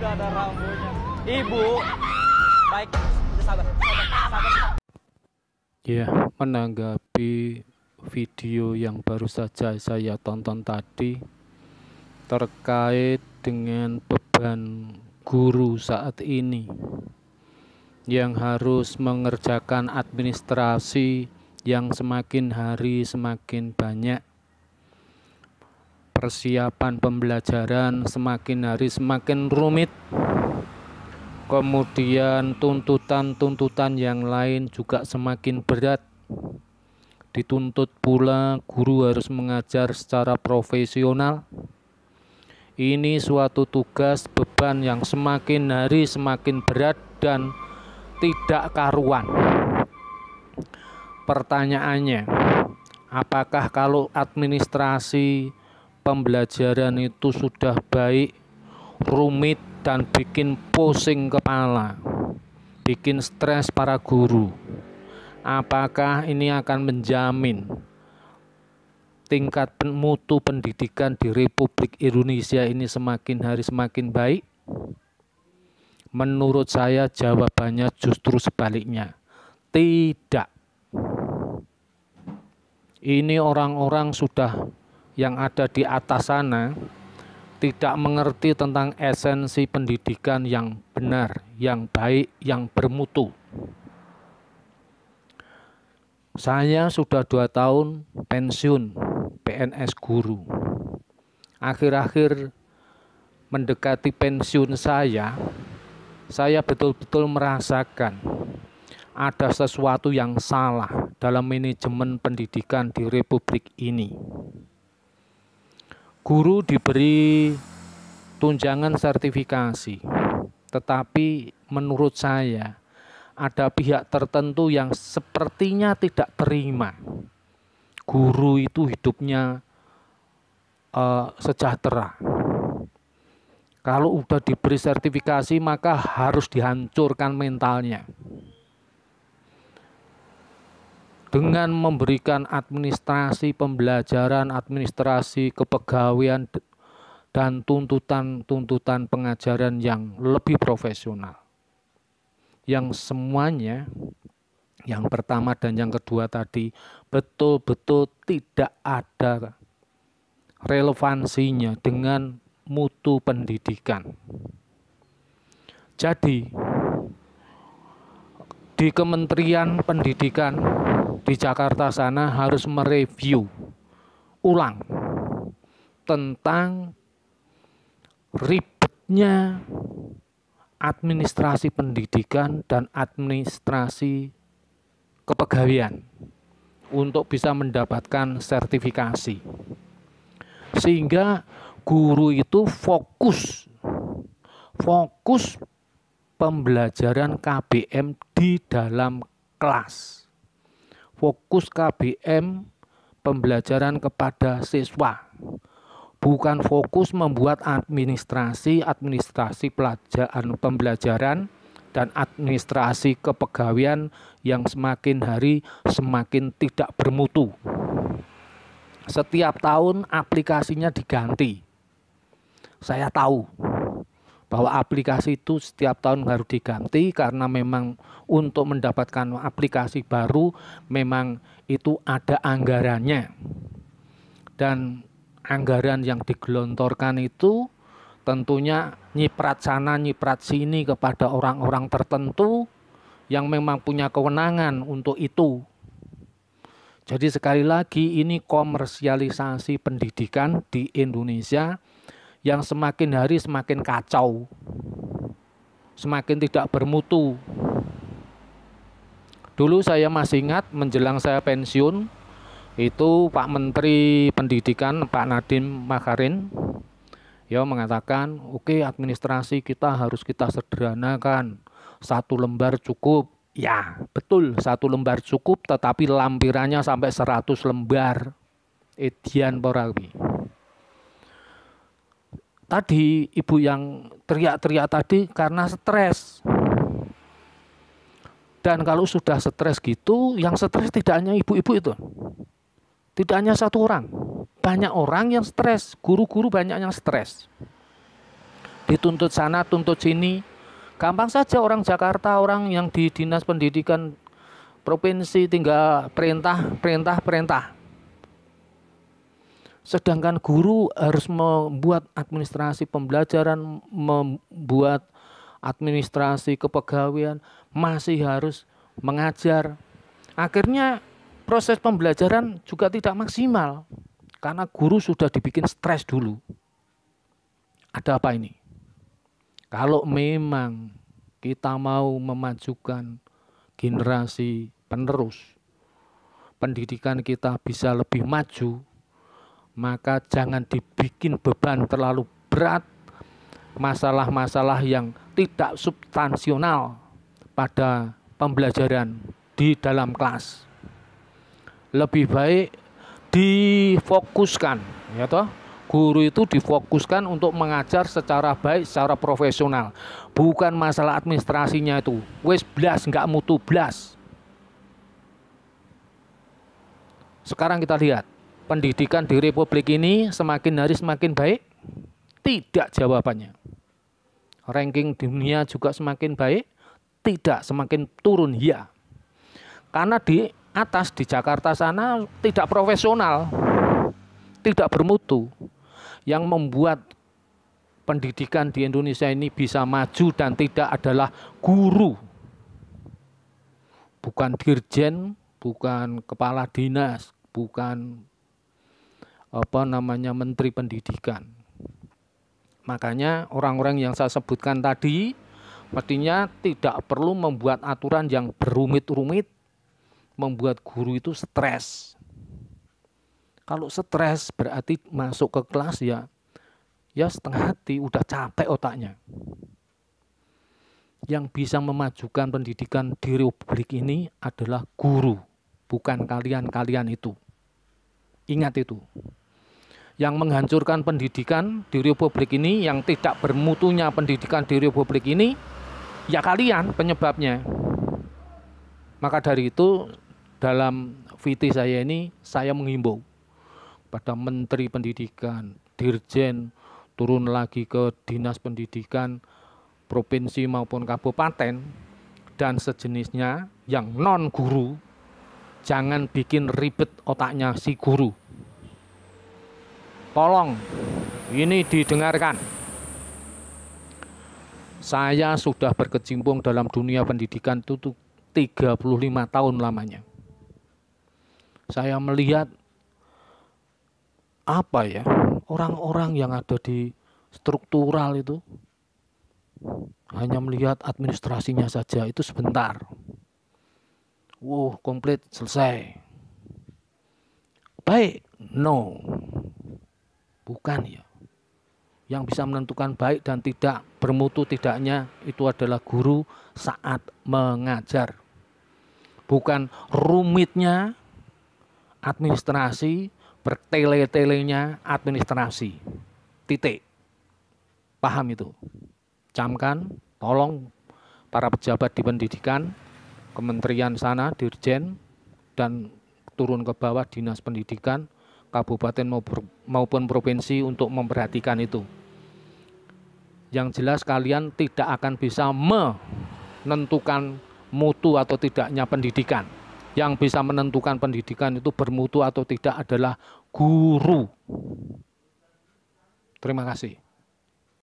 Udah ada rambunya. Ibu, baik, sabar, sabar. Ya, menanggapi video yang baru saja saya tonton tadi terkait dengan beban guru saat ini yang harus mengerjakan administrasi yang semakin hari semakin banyak, persiapan pembelajaran semakin hari semakin rumit, kemudian tuntutan-tuntutan yang lain juga semakin berat. Dituntut pula guru harus mengajar secara profesional. Ini suatu tugas beban yang semakin hari semakin berat dan tidak karuan. Pertanyaannya, apakah kalau administrasi pembelajaran itu sudah baik, rumit, dan bikin pusing kepala, bikin stres para guru, apakah ini akan menjamin tingkat mutu pendidikan di Republik Indonesia ini semakin hari semakin baik? Menurut saya jawabannya justru sebaliknya. Tidak. Ini orang-orang sudah yang ada di atas sana tidak mengerti tentang esensi pendidikan yang benar, yang baik, yang bermutu. Saya sudah 2 tahun pensiun PNS guru. Akhir-akhir mendekati pensiun saya betul-betul merasakan ada sesuatu yang salah dalam manajemen pendidikan di Republik ini. Guru diberi tunjangan sertifikasi, tetapi menurut saya ada pihak tertentu yang sepertinya tidak terima guru itu hidupnya sejahtera. Kalau udah diberi sertifikasi maka harus dihancurkan mentalnya. Dengan memberikan administrasi pembelajaran, administrasi kepegawaian, dan tuntutan-tuntutan pengajaran yang lebih profesional. Yang semuanya, yang pertama dan yang kedua tadi, betul-betul tidak ada relevansinya dengan mutu pendidikan. Jadi, di Kementerian Pendidikan di Jakarta sana harus mereview ulang tentang ribetnya administrasi pendidikan dan administrasi kepegawaian untuk bisa mendapatkan sertifikasi, sehingga guru itu fokus pembelajaran KBM di dalam kelas, fokus KBM pembelajaran kepada siswa, bukan fokus membuat administrasi pembelajaran dan administrasi kepegawaian yang semakin hari semakin tidak bermutu. Setiap tahun aplikasinya diganti. Saya tahu bahwa aplikasi itu setiap tahun harus diganti karena memang untuk mendapatkan aplikasi baru memang itu ada anggarannya. Dan anggaran yang digelontorkan itu tentunya nyiprat sana nyiprat sini kepada orang-orang tertentu yang memang punya kewenangan untuk itu. Jadi sekali lagi ini komersialisasi pendidikan di Indonesia yang semakin hari semakin kacau, semakin tidak bermutu. Dulu saya masih ingat menjelang saya pensiun, itu Pak Menteri Pendidikan, Pak Nadiem Makarim, ya mengatakan, oke, administrasi kita harus kita sederhanakan, 1 lembar cukup. Ya, betul, 1 lembar cukup, tetapi lampirannya sampai 100 lembar. Edian Porawi. Tadi ibu yang teriak-teriak tadi karena stres. Dan kalau sudah stres gitu, yang stres tidak hanya ibu-ibu itu. Tidak hanya 1 orang. Banyak orang yang stres, guru-guru banyak yang stres. dituntut sana, tuntut sini. Gampang saja orang Jakarta, orang yang di Dinas Pendidikan Provinsi tinggal perintah. Sedangkan guru harus membuat administrasi pembelajaran, membuat administrasi kepegawaian, masih harus mengajar. Akhirnya proses pembelajaran juga tidak maksimal karena guru sudah dibikin stres dulu. Ada apa ini? Kalau memang kita mau memajukan generasi penerus, pendidikan kita bisa lebih maju, maka jangan dibikin beban terlalu berat, masalah-masalah yang tidak substansional pada pembelajaran di dalam kelas. Lebih baik difokuskan, ya toh? Guru itu difokuskan untuk mengajar secara baik, secara profesional. Bukan masalah administrasinya itu. Wes blas, nggak mutu blas. Sekarang kita lihat, pendidikan di Republik ini semakin hari semakin baik? Tidak jawabannya. Ranking dunia juga semakin baik? Tidak, semakin turun ya. Karena di atas, di Jakarta sana tidak profesional, tidak bermutu. Yang membuat pendidikan di Indonesia ini bisa maju dan tidak adalah guru, bukan dirjen, bukan kepala dinas, bukan menteri pendidikan. Makanya orang-orang yang saya sebutkan tadi mestinya tidak perlu membuat aturan yang berumit-rumit, membuat guru itu stres. Kalau stres berarti masuk ke kelas ya setengah hati, udah capek otaknya. Yang bisa memajukan pendidikan di Republik ini adalah guru, bukan kalian-kalian itu. Ingat itu. Yang menghancurkan pendidikan di Republik ini, yang tidak bermutunya pendidikan di Republik ini, ya kalian penyebabnya. Maka dari itu dalam VT saya ini saya menghimbau pada Menteri Pendidikan, Dirjen, turun lagi ke Dinas Pendidikan, Provinsi maupun Kabupaten, dan sejenisnya yang non-guru, jangan bikin ribet otaknya si guru. Tolong, ini didengarkan. Saya sudah berkecimpung dalam dunia pendidikan itu 35 tahun lamanya. Saya melihat orang-orang yang ada di struktural itu hanya melihat administrasinya saja, itu sebentar. Komplit selesai. Baik, no. Bukan ya. Yang bisa menentukan baik dan tidak bermutu tidaknya itu adalah guru saat mengajar. Bukan rumitnya administrasi, bertele-telenya administrasi. Titik. Paham itu? Camkan, tolong para pejabat di pendidikan, kementerian sana, dirjen, dan turun ke bawah dinas pendidikan, kabupaten maupun provinsi untuk memperhatikan itu. Yang jelas kalian tidak akan bisa menentukan mutu atau tidaknya pendidikan. Yang bisa menentukan pendidikan itu bermutu atau tidak adalah guru. Terima kasih.